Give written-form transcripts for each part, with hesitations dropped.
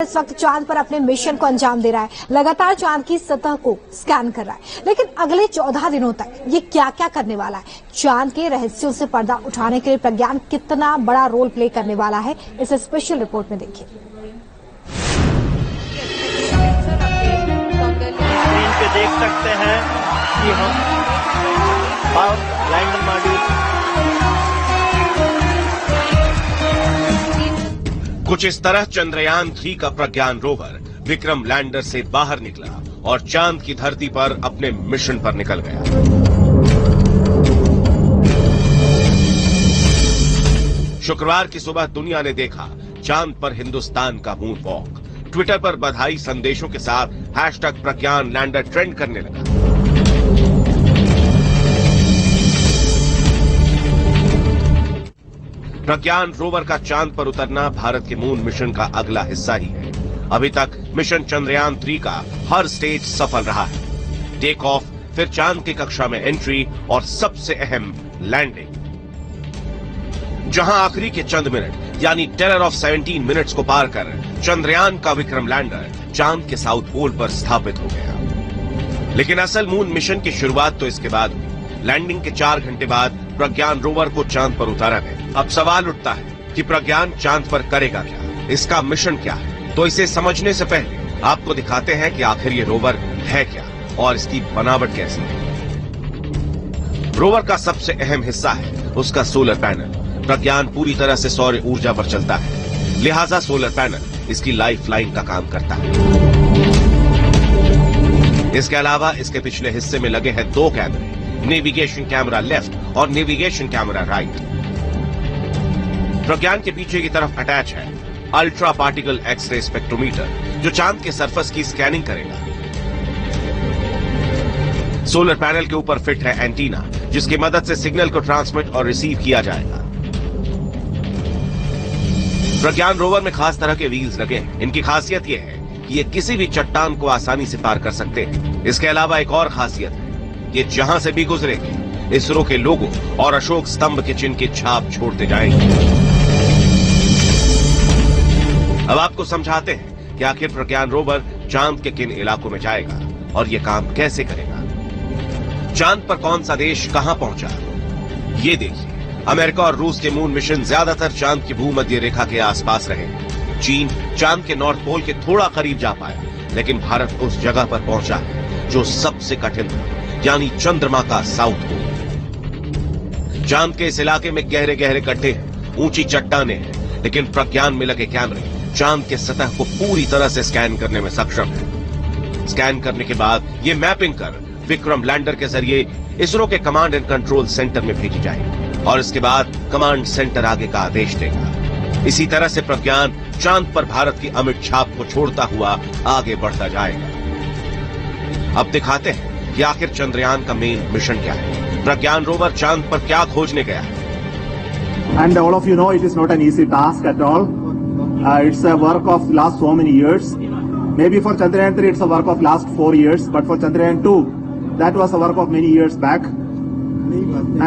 इस वक्त चांद पर अपने मिशन को अंजाम दे रहा है, लगातार चांद की सतह को स्कैन कर रहा है। लेकिन अगले 14 दिनों तक ये क्या क्या करने वाला है, चांद के रहस्यों से पर्दा उठाने के लिए प्रज्ञान कितना बड़ा रोल प्ले करने वाला है, इस स्पेशल रिपोर्ट में देखिए। स्क्रीन पे देख सकते हैं कि हम लैंडर मॉड्यूल कुछ इस तरह चंद्रयान 3 का प्रज्ञान रोवर विक्रम लैंडर से बाहर निकला और चांद की धरती पर अपने मिशन पर निकल गया। शुक्रवार की सुबह दुनिया ने देखा चांद पर हिंदुस्तान का मून वॉक। ट्विटर पर बधाई संदेशों के साथ हैशटैग प्रज्ञान लैंडर ट्रेंड करने लगा। प्रज्ञान रोवर का चांद पर उतरना भारत के मून मिशन का अगला हिस्सा ही है। अभी तक मिशन चंद्रयान 3 का हर स्टेज सफल रहा है। टेक ऑफ, फिर चांद की कक्षा में एंट्री और सबसे अहम लैंडिंग, जहां आखिरी के चंद मिनट यानी टेरर ऑफ 17 मिनट्स को पार कर चंद्रयान का विक्रम लैंडर चांद के साउथ पोल पर स्थापित हो गया। लेकिन असल मून मिशन की शुरुआत तो इसके बाद हुई। लैंडिंग के 4 घंटे बाद प्रज्ञान रोवर को चांद पर उतारा गया। अब सवाल उठता है कि प्रज्ञान चांद पर करेगा क्या, इसका मिशन क्या है। तो इसे समझने से पहले आपको दिखाते हैं कि आखिर ये रोवर है क्या और इसकी बनावट कैसी है। रोवर का सबसे अहम हिस्सा है उसका सोलर पैनल। प्रज्ञान पूरी तरह से सौर ऊर्जा पर चलता है, लिहाजा सोलर पैनल इसकी लाइफ लाइन का काम करता है। इसके अलावा इसके पिछले हिस्से में लगे हैं 2 कैमरे, नेविगेशन कैमरा लेफ्ट और नेविगेशन कैमरा राइट। प्रज्ञान के पीछे की तरफ अटैच है अल्ट्रा पार्टिकल एक्सरे स्पेक्ट्रोमीटर, जो चांद के सरफेस की स्कैनिंग करेगा। सोलर पैनल के ऊपर फिट है एंटीना, जिसकी मदद से सिग्नल को ट्रांसमिट और रिसीव किया जाएगा। प्रज्ञान रोवर में खास तरह के व्हील्स लगे हैं। इनकी खासियत यह है कि ये किसी भी चट्टान को आसानी से पार कर सकते हैं। इसके अलावा एक और खासियत है, ये जहां से भी गुजरेंगे इसरो के लोगो और अशोक स्तंभ के चिन्ह की छाप छोड़ते जाएंगे। अब आपको समझाते हैं कि आखिर प्रज्ञान रोवर चांद के किन इलाकों में जाएगा और ये काम कैसे करेगा। चांद पर कौन सा देश कहां पहुंचा, ये देखिए। अमेरिका और रूस के मून मिशन ज्यादातर चांद की भूमध्य रेखा के आसपास रहे। चीन चांद के नॉर्थ पोल के थोड़ा करीब जा पाया, लेकिन भारत उस जगह पर पहुंचा है जो सबसे कठिन था, यानी चंद्रमा का साउथ पोल। चांद के इस इलाके में गहरे गहरे गड्ढे हैं, ऊंची चट्टानें हैं, लेकिन प्रज्ञान में लगे कैमरे चांद के सतह को पूरी तरह से स्कैन करने में सक्षम है। स्कैन करने के बाद ये मैपिंग कर विक्रम लैंडर के जरिए इसरो के कमांड एंड कंट्रोल सेंटर में भेजी जाएगी और इसके बाद कमांड सेंटर आगे का आदेश देगा। इसी तरह से प्रज्ञान चांद पर भारत की अमिट छाप को छोड़ता हुआ आगे बढ़ता जाएगा। अब दिखाते हैं कि आखिर चंद्रयान का मेन मिशन क्या है। प्रज्ञान रोवर चांद पर क्या खोजने गया है। And all of you know it is not an easy task at all. It's a work of last so many years. Maybe for Chandrayaan 3 it's a work of last 4 years, but for Chandrayaan 2 that was a work of many years back.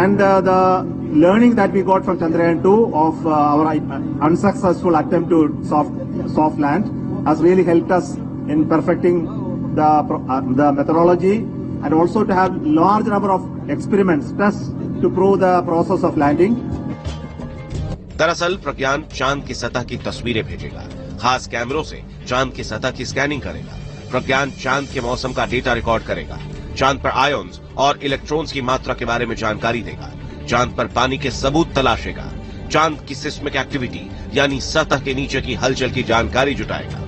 And the learning that we got from Chandrayaan 2 of our unsuccessful attempt to soft land has really helped us in perfecting the methodology and also to have large number of experiments, tests to prove the process of landing. दरअसल प्रज्ञान चांद की सतह की तस्वीरें भेजेगा, खास कैमरों से चांद की सतह की स्कैनिंग करेगा। प्रज्ञान चांद के मौसम का डेटा रिकॉर्ड करेगा, चांद पर आयन्स और इलेक्ट्रॉन्स की मात्रा के बारे में जानकारी देगा, चांद पर पानी के सबूत तलाशेगा, चांद की सिस्मिक एक्टिविटी यानी सतह के नीचे की हलचल की जानकारी जुटाएगा।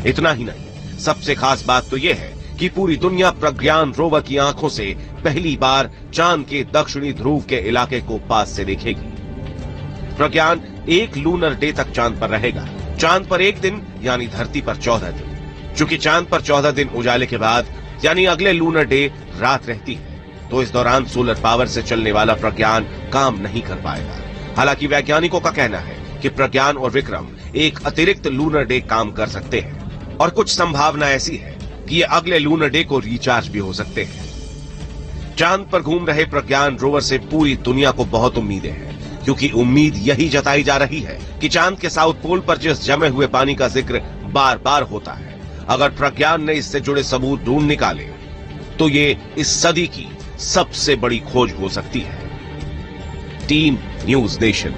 इतना ही नहीं, सबसे खास बात तो यह है कि पूरी दुनिया प्रज्ञान रोवर की आंखों से पहली बार चांद के दक्षिणी ध्रुव के इलाके को पास से देखेगी। प्रज्ञान 1 लूनर डे तक चांद पर रहेगा। चांद पर 1 दिन यानी धरती पर 14 दिन। चूंकि चांद पर 14 दिन उजाले के बाद यानी अगले लूनर डे रात रहती है, तो इस दौरान सोलर पावर से चलने वाला प्रज्ञान काम नहीं कर पाएगा। हालांकि वैज्ञानिकों का कहना है कि प्रज्ञान और विक्रम एक अतिरिक्त लूनर डे काम कर सकते हैं और कुछ संभावना ऐसी है कि ये अगले लूनर डे को रिचार्ज भी हो सकते हैं। चांद पर घूम रहे प्रज्ञान रोवर से पूरी दुनिया को बहुत उम्मीदें हैं। क्योंकि उम्मीद यही जताई जा रही है कि चांद के साउथ पोल पर जिस जमे हुए पानी का जिक्र बार बार होता है, अगर प्रज्ञान ने इससे जुड़े सबूत ढूंढ निकाले तो ये इस सदी की सबसे बड़ी खोज हो सकती है। Team news nation.